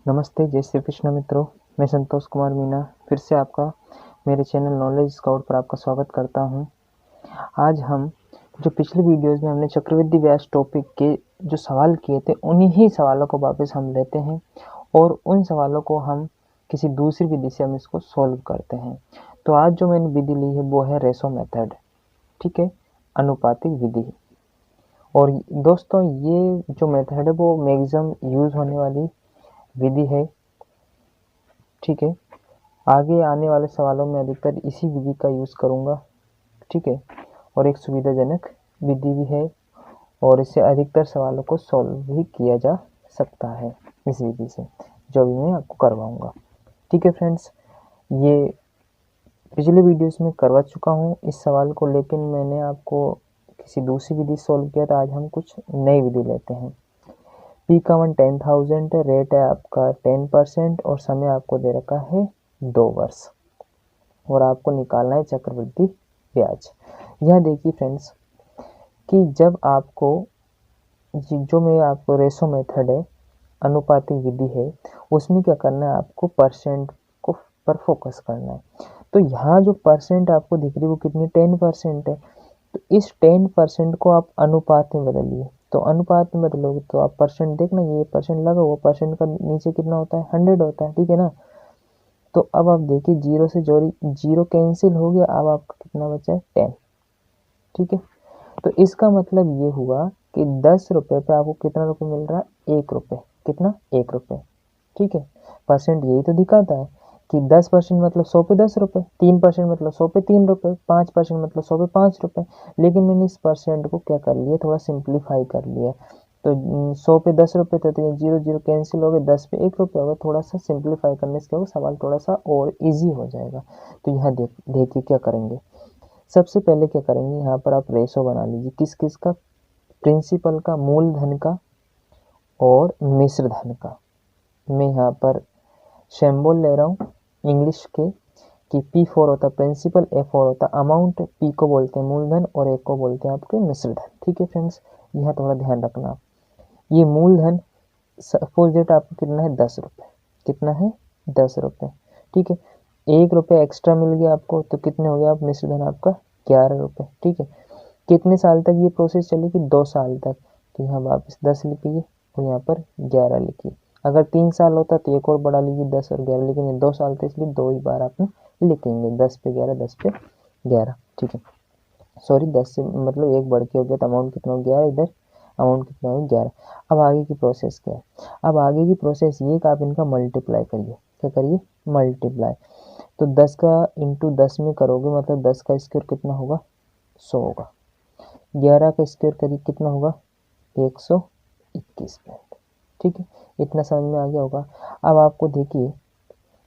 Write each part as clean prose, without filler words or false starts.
नमस्ते, जय श्री कृष्ण मित्रों। मैं संतोष कुमार मीना फिर से आपका मेरे चैनल नॉलेज स्काउट पर आपका स्वागत करता हूं। आज हम जो पिछले वीडियोस में हमने चक्रवृद्धि ब्याज टॉपिक के जो सवाल किए थे, उन्हीं ही सवालों को वापस हम लेते हैं और उन सवालों को हम किसी दूसरी विधि से हम इसको सॉल्व करते हैं। तो आज जो मैंने विधि ली है वो है रेशो मेथड, ठीक है, अनुपातिक विधि। और दोस्तों, ये जो मेथड है वो मैक्सिमम यूज होने वाली विधि है, ठीक है। आगे आने वाले सवालों में अधिकतर इसी विधि का यूज़ करूँगा, ठीक है। और एक सुविधाजनक विधि भी है और इससे अधिकतर सवालों को सॉल्व भी किया जा सकता है इस विधि से, जो भी मैं आपको करवाऊँगा, ठीक है फ्रेंड्स। ये पिछले वीडियोस में करवा चुका हूँ इस सवाल को, लेकिन मैंने आपको किसी दूसरी विधि सॉल्व किया था। आज हम कुछ नई विधि लेते हैं। पी का वन 10,000 है, रेट है आपका 10% और समय आपको दे रखा है 2 वर्ष और आपको निकालना है चक्रवृद्धि ब्याज। यह देखिए फ्रेंड्स कि जब आपको जो मैं आपको रेशो मेथड है, अनुपातिक विधि है, उसमें क्या करना है, आपको परसेंट को पर फोकस करना है। तो यहाँ जो परसेंट आपको दिख रही है वो कितनी 10% है। तो इस 10% को आप अनुपात में बदलिए। तो अनुपात में बदलोगे तो आप परसेंट देखना, ये परसेंट लगा हुआ, परसेंट का नीचे कितना होता है 100 होता है, ठीक है ना। तो अब आप देखिए जीरो से जीरो कैंसिल हो गया, अब आपका कितना बचा है 10, ठीक है। तो इसका मतलब ये हुआ कि 10 रुपये पे आपको कितना रुपये मिल रहा है, 1 रुपये। कितना, 1 रुपये, ठीक है। परसेंट यही तो दिखाता है कि 10% मतलब 100 पे 10 रुपये, 3% मतलब 100 पे 3 रुपये, 5% मतलब 100 पे 5 रुपये। लेकिन मैंने इस परसेंट को क्या कर लिया, थोड़ा सिंप्लीफाई कर लिया। तो 100 पे 10 रुपये थे, तो ये जीरो जीरो कैंसिल हो गए, 10 पे 1 रुपये होगा। थोड़ा सा सिंप्लीफाई करने से क्या होगा, सवाल थोड़ा सा और इजी हो जाएगा। तो यहाँ देखिए क्या करेंगे। सबसे पहले क्या करेंगे, यहाँ पर आप रेशो बना लीजिए। किस किस का, प्रिंसिपल का, मूलधन का और मिश्र धन का। मैं यहाँ पर सिंबल ले रहा हूँ इंग्लिश के कि P4 होता है प्रिंसिपल, A4 होता है अमाउंट, P को बोलते हैं मूलधन और A को बोलते हैं आपके मिश्र धन, ठीक है फ्रेंड्स। यह थोड़ा ध्यान रखना। ये मूलधन सपोज डेट आपको कितना है 10 रुपये, कितना है 10 रुपये, ठीक है। 1 रुपये एक्स्ट्रा मिल गया आपको, तो कितने हो गया, आप मिश्र धन आपका 11 रुपये, ठीक है। कितने साल तक ये प्रोसेस चलेगी, 2 साल तक। तो यहाँ वापस 10 लिखिए और यहाँ पर 11 लिखिए। अगर 3 साल होता तो एक और बढ़ा लीजिए 10 और 11, लेकिन ये 2 साल थे इसलिए 2 ही बार आपने लिखेंगे, 10 पे 11, 10 पे 11, ठीक है। सॉरी 10 से मतलब एक बढ़ के हो गया, तो अमाउंट कितना हो गया, इधर अमाउंट कितना हो गया 11। अब आगे की प्रोसेस क्या है, अब आगे की प्रोसेस ये कि आप इनका मल्टीप्लाई करिए। क्या करिए, मल्टीप्लाई। तो 10 का इंटू 10 में करोगे मतलब 10 का स्क्वायर कितना होगा, 100 होगा। 11 का स्क्वायर करिए कितना होगा, 121 मिनट, ठीक है। इतना समझ में आ गया होगा। अब आपको देखिए,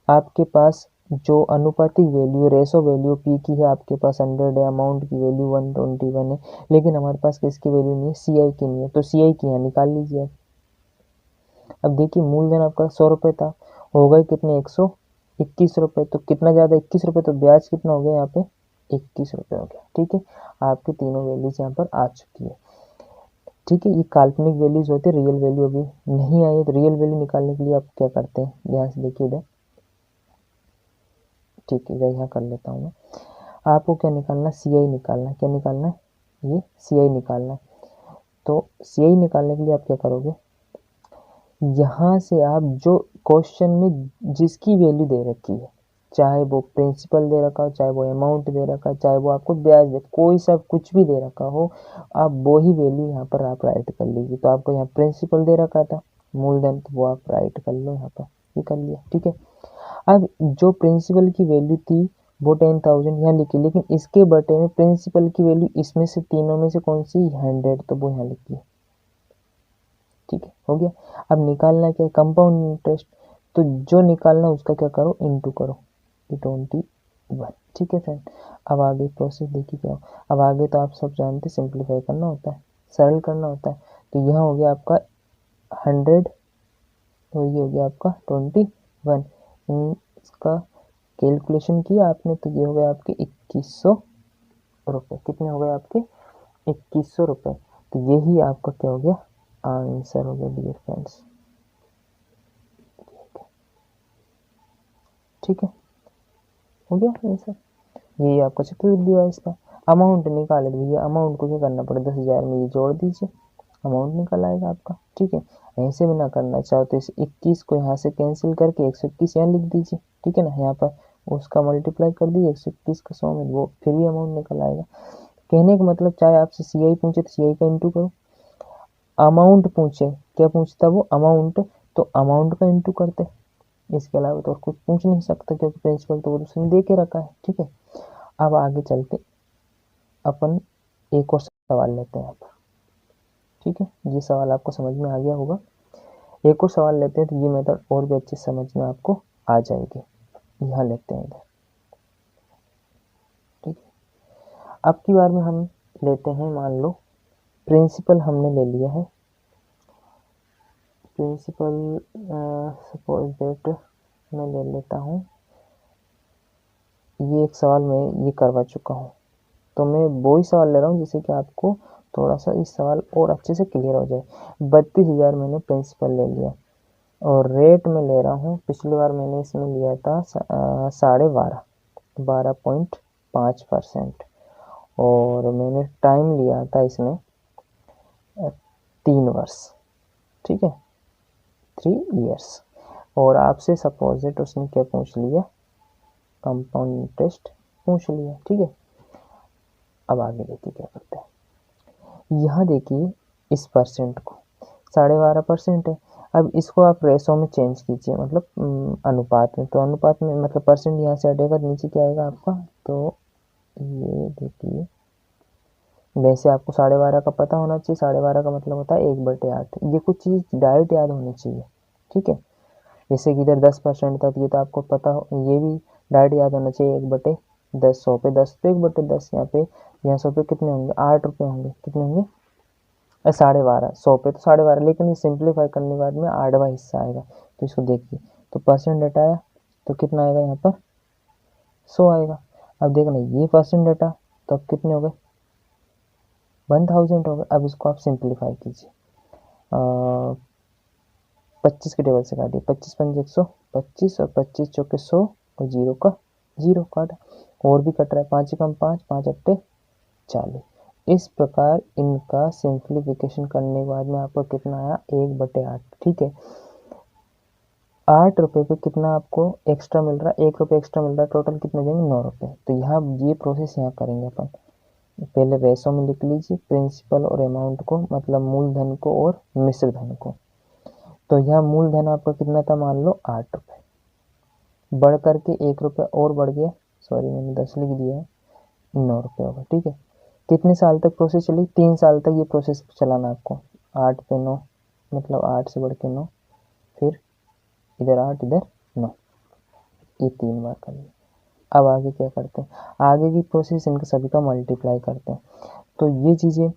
आपके पास जो अनुपातिक वैल्यू रेशो वैल्यू पी की है, आपके पास 100 है, अमाउंट की वैल्यू 121 है, लेकिन हमारे पास किसकी वैल्यू नहीं है, सी आई की नहीं है। तो सी आई की यहाँ निकाल लीजिए। अब देखिए मूलधन आपका 100 रुपये था, हो गए कितने 121 रुपये। तो कितना ज़्यादा 21 रुपये, तो ब्याज कितना हो गया यहाँ पे 21 रुपये हो गया, ठीक है। आपकी तीनों वैल्यूज यहाँ पर आ चुकी है, ठीक है। ये काल्पनिक वैल्यूज होती है, रियल वैल्यू अभी नहीं आई है। तो रियल वैल्यू निकालने के लिए आप क्या करते हैं, ध्यान से देखिए इधर, ठीक है। इधर यहाँ कर लेता हूँ मैं। आपको क्या निकालना, सी आई निकालना है। क्या निकालना है, ये सी आई निकालना है। तो सी आई निकालने के लिए आप क्या करोगे, यहाँ से आप जो क्वेश्चन में जिसकी वैल्यू दे रखी है, चाहे वो प्रिंसिपल दे रखा हो, चाहे वो अमाउंट दे रखा है, चाहे वो आपको ब्याज दे, कोई सा कुछ भी दे रखा हो, आप वो ही वैल्यू यहाँ पर आप राइट कर लीजिए। तो आपको यहाँ प्रिंसिपल दे रखा था मूलधन, तो वो आप राइट कर लो यहाँ पर, ये कर लिया, ठीक है। अब जो प्रिंसिपल की वैल्यू थी वो 10,000 यहाँ लिखी, लेकिन इसके बटे में प्रिंसिपल की वैल्यू इसमें से तीनों में से कौन सी 100, तो वो यहाँ लिखिए, ठीक है, हो गया। अब निकालना क्या है, कंपाउंड इंटरेस्ट। तो जो निकालना उसका क्या करो, इनटू करो, ये 21, ठीक है फ्रेंड। अब आगे प्रोसेस देखिए क्या हो। अब आगे तो आप सब जानते, सिंप्लीफाई करना होता है, सरल करना होता है। तो यहाँ हो गया आपका 100 और ये हो गया आपका 21। इसका कैलकुलेशन किया आपने तो ये हो गया आपके 2100 रुपये। कितने हो गए आपके 2100 रुपये। तो यही आपका क्या हो गया, आंसर हो गया डियर फ्रेंड्स। ठीक है, हो गया आंसर। यही आपका चक्रवृद्धि ब्याज था। अमाउंट निकाले तो भैया अमाउंट को क्या करना पड़े, 10,000 में ये जोड़ दीजिए, अमाउंट निकल आएगा आपका। ठीक है, ऐसे भी ना करना चाहो तो इस 21 को यहाँ से कैंसिल करके 121 यहाँ लिख दीजिए। ठीक है ना, यहाँ पर उसका मल्टीप्लाई कर दीजिए 121 का 100 में, वो फिर भी अमाउंट निकल आएगा। कहने का मतलब चाहे आपसे CI पूछे तो CI का इंटू करो, अमाउंट पूछे, क्या पूछता वो, अमाउंट, तो अमाउंट का इंटू करते, इसके अलावा तो और कुछ पूछ नहीं सकता, क्योंकि प्रिंसिपल तो वो उसने दे के रखा है। ठीक है, अब आगे चलते अपन एक और सवाल लेते हैं यहाँ पर। ठीक है, ये सवाल आपको समझ में आ गया होगा। एक और सवाल लेते हैं तो ये मेथड और भी अच्छे समझ में आपको आ जाएगी। यहाँ लेते हैं इधर। ठीक है, अब की बार में हम लेते हैं, मान लो प्रिंसिपल हमने ले लिया है, प्रिंसिपल सपोज दैट मैं ले लेता हूँ, ये एक सवाल मैं ये करवा चुका हूँ, तो मैं वो ही सवाल ले रहा हूँ जिससे कि आपको थोड़ा सा इस सवाल और अच्छे से क्लियर हो जाए। 32,000 मैंने प्रिंसिपल ले लिया और रेट में ले रहा हूँ, पिछली बार मैंने इसमें लिया था 12.5%, और मैंने टाइम लिया था इसमें 3 वर्ष। ठीक है, 3 years। और आपसे सपोजिट उसने क्या पूछ लिया, कंपाउंड इंटरेस्ट पूछ लिया। ठीक है, अब आगे देखिए क्या करते हैं। यहाँ देखिए इस परसेंट को 12.5% है, अब इसको आप रेशो में चेंज कीजिए, मतलब अनुपात में, तो अनुपात में मतलब परसेंट यहाँ से हटेगा, नीचे क्या आएगा आपका, तो ये देखिए, वैसे आपको 12.5 का पता होना चाहिए, 12.5 का मतलब होता है 1/8, ये कुछ चीज़ डायरेक्ट याद होनी चाहिए। ठीक है, जैसे कि इधर 10% था तो ये तो आपको पता हो, ये भी डायरेक्ट याद होना चाहिए, 1/10, 100 पे 10 तो 1/10, यहाँ पे यहाँ 100 पे कितने होंगे, 8 रुपये होंगे, कितने होंगे, 12.5, 100 पे तो 12.5, लेकिन ये सिंप्लीफाई करने के बाद में 8वां हिस्सा आएगा, तो इसको देखिए, तो परसेंट हटाया तो कितना आएगा, यहाँ पर 100 आएगा। अब देखना ये परसेंट हटा तो अब कितने हो गए, 1000 हो गए। अब इसको आप सिंप्लीफाई कीजिए, 25 के टेबल से काटिए, 25 पंजे 125 और 25 चौके 100 और 0 का 0 काटा, और भी कट रहा है, 5 कम 5, 5 अट्टे 40। इस प्रकार इनका सिंप्लीफिकेशन करने के बाद में आपको कितना आया, 1/8। ठीक है, 8 रुपये पे कितना आपको एक्स्ट्रा मिल रहा है, 1 रुपये एक्स्ट्रा मिल रहा है, टोटल कितने देंगे, 9 रुपये। तो यहाँ ये प्रोसेस यहाँ करेंगे अपन, पहले रेशो में लिख लीजिए प्रिंसिपल और अमाउंट को, मतलब मूलधन को और मिश्र धन को। तो यहाँ मूलधन आपका कितना था, मान लो 8 रुपये, बढ़ करके 1 रुपये और बढ़ गया, सॉरी मैंने 10 लिख दिया है, 9 रुपये होगा। ठीक है, कितने साल तक प्रोसेस चली, 3 साल तक ये प्रोसेस चलाना आपको, 8 पे 9 मतलब 8 से बढ़ के 9, फिर इधर 8 इधर 9, ये 3 बार कर लिया। अब आगे क्या करते हैं, आगे की प्रोसेस इनका सभी का मल्टीप्लाई करते हैं। तो ये चीज़ें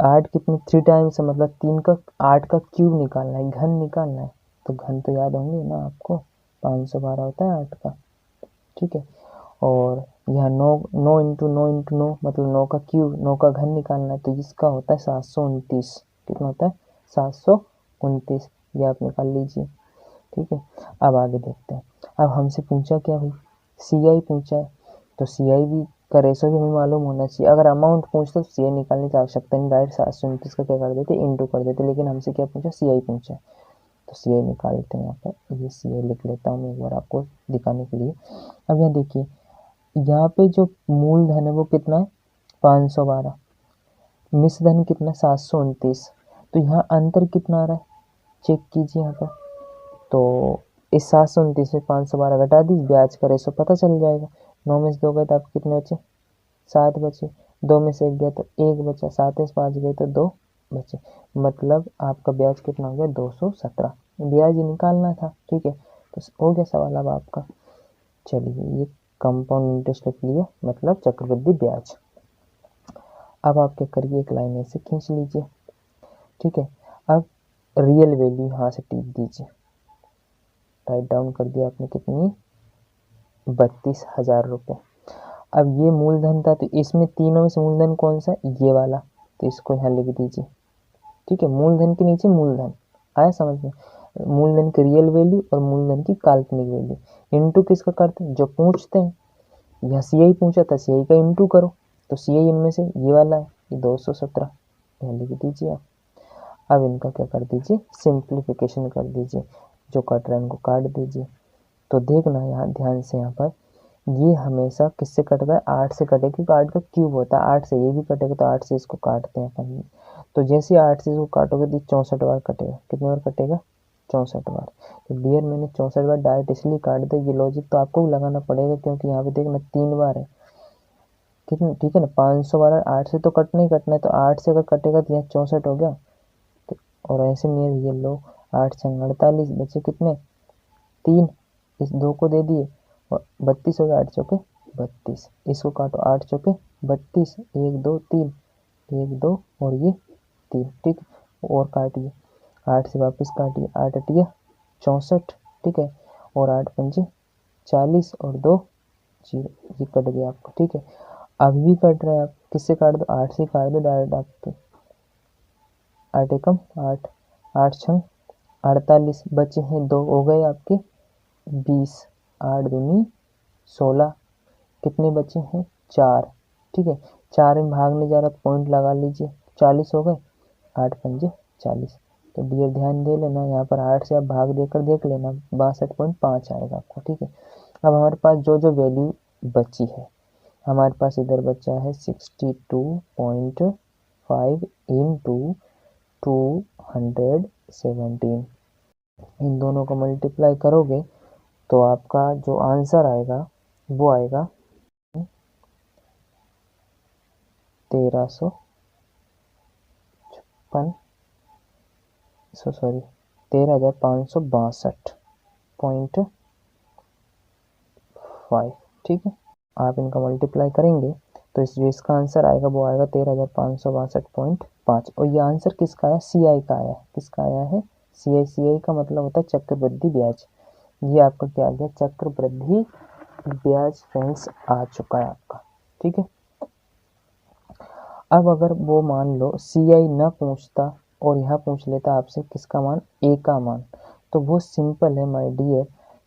8 कितने 3 टाइम्स है, मतलब 3 का 8 का क्यूब निकालना है, घन निकालना है, तो घन तो याद होंगे ना आपको, 512 होता है 8 का। ठीक है, और यहाँ 9 इंटू 9 मतलब 9 का क्यूब, 9 का घन निकालना है, तो इसका होता है 729। कितना होता है, 729, ये आप निकाल लीजिए। ठीक है, अब आगे देखते हैं। अब हमसे पूछा क्या भाई, CI पूछा है, तो CI भी का रेशो भी हमें मालूम होना चाहिए। अगर अमाउंट पूछते तो CI निकालने की आवश्यकता नहीं, डायरेक्ट 729 का क्या कर देते, इंटू कर देते, लेकिन हमसे क्या पूछा, CI पूछा है, तो CI निकालते हैं। यहाँ पर ये CI लिख लेता हूँ मैं एक बार आपको दिखाने के लिए। अब यहाँ देखिए, यहाँ पे जो मूलधन है वो कितना है, 512, मिश्र धन कितना, 729, तो यहाँ अंतर कितना आ रहा है, चेक कीजिए यहाँ पर। तो इस 729 में 512 घटा दी, ब्याज का रेशो पता चल जाएगा। 9 में से 2 गए तो आप कितने बचे, 7 बचे, 2 में से 1 गया तो 1 बचा, 7 में से 5 गए तो 2 बचे, मतलब आपका ब्याज कितना हो गया, 217 ब्याज निकालना था। ठीक है, तो हो गया सवाल अब आपका। चलिए, ये कंपाउंड इंटरेस्ट लिख लिया, मतलब चक्रवृद्धि ब्याज। अब आप क्या करिए, एक लाइन ऐसे खींच लीजिए। ठीक है, अब रियल वैल्यू यहाँ से टिक दीजिए, राइट डाउन कर दिया आपने, कितनी, 32,000 रुपये। अब ये मूलधन था, तो इसमें तीनों में से मूलधन कौन सा, ये वाला, तो इसको यहाँ लिख दीजिए। ठीक है, मूलधन के नीचे मूलधन, आया समझ में। मूलधन की रियल वैल्यू और मूलधन की काल्पनिक वैल्यू। इनटू किसका करते हैं, जो पूछते हैं, यहाँ सी आई पूछा था, सी आई का इनटू करो, तो सी आई इनमें से ये वाला है, ये 217, यहाँ लिख दीजिए आप। अब इनका क्या कर दीजिए, सिंप्लीफिकेशन कर दीजिए, जो कट रहा है इनको काट दीजिए। तो देखना यहाँ ध्यान से, यहाँ पर ये हमेशा किससे कटता है, 8 से कटेगा, क्योंकि 8 का क्यूब होता है, 8 से ये भी कटेगा, तो 8 से इसको काटते हैं अपन। तो जैसे 8 से इसको काटोगे तो 64 बार कटेगा, कितनी बार कटेगा, 64 बार। तो डियर मैंने 64 बार डायरेक्ट इसलिए काट दिया, ये लॉजिक तो आपको भी लगाना पड़ेगा, क्योंकि यहाँ पे देखना 3 बार है, कितनी, ठीक है ना, 500 बार 8 से तो कटना ही कटना है, तो 8 से अगर कटेगा तो यहाँ 64 हो गया। तो और ऐसे में ये लो, 8 छंग 48, बचे कितने, 3, इस 2 को दे दिए, और 32 हो गया, 8 चौके 32, इसको काटो, 8 चौके 32, 1 2 3, 1 2 और ये 3, ठीक है, और काटिए, 8 से वापस काटिए, 8 अटिया 64, ठीक है, और 8 पंजे 40 और 2 0, ये कट गया आपको, ठीक है। अभी भी कट रहा है, आप किससे काट दो, 8 से काट दो डायरेक्ट आपके, 8 एकम 8, 8 छंग 48, बचे हैं 2, हो गए आपके 20, 8 दूनी 16, कितने बचे हैं 4, ठीक है, 4 में भागने जा रहा तो पॉइंट लगा लीजिए, 40 हो गए, 8 पंजे 40। तो डियर ध्यान दे लेना, यहाँ पर 8 से आप भाग देकर देख लेना, 62.5 आएगा आपको, ठीक है। अब हमारे पास जो जो वैल्यू बची है, हमारे पास इधर बचा है 62.5 इंटू 217, इन दोनों को मल्टीप्लाई करोगे तो आपका जो आंसर आएगा वो आएगा 13,562.5, ठीक है। आप इनका मल्टीप्लाई करेंगे तो इसका आंसर आएगा वो आएगा 13,562.5, और ये आंसर किसका आया, सी आई का आया, किसका आया है, सी आई। सी आई का मतलब होता है चक्रवृद्धि ब्याज, ये आपका क्या आ गया, चक्रवृद्धि ब्याज फ्रेंड्स आ चुका है आपका, ठीक है। अब अगर वो मान लो सी आई न पूछता और यहाँ पूछ लेता आपसे किसका मान, ए का मान, तो वो सिंपल है माय डियर,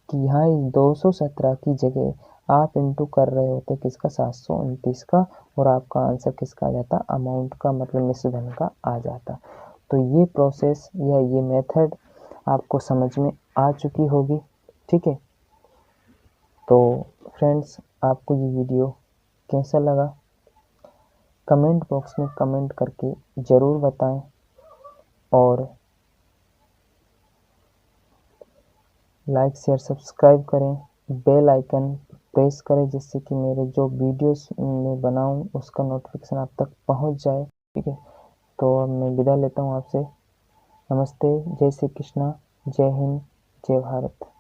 कि यहाँ इस 217 की जगह आप इंटू कर रहे होते किसका, 729 का, और आपका आंसर किसका आ जाता, अमाउंट का, मतलब मिश्र धन का आ जाता। तो ये प्रोसेस या ये मेथड आपको समझ में आ चुकी होगी, ठीक है। तो फ्रेंड्स आपको ये वीडियो कैसा लगा, कमेंट बॉक्स में कमेंट करके ज़रूर बताएं, और लाइक शेयर सब्सक्राइब करें, बेल आइकन प्रेस करें, जिससे कि मेरे जो वीडियोस मैं बनाऊं उसका नोटिफिकेशन आप तक पहुंच जाए, ठीक है। तो अब मैं विदा लेता हूं आपसे, नमस्ते, जय श्री कृष्णा, जय हिंद, जय भारत।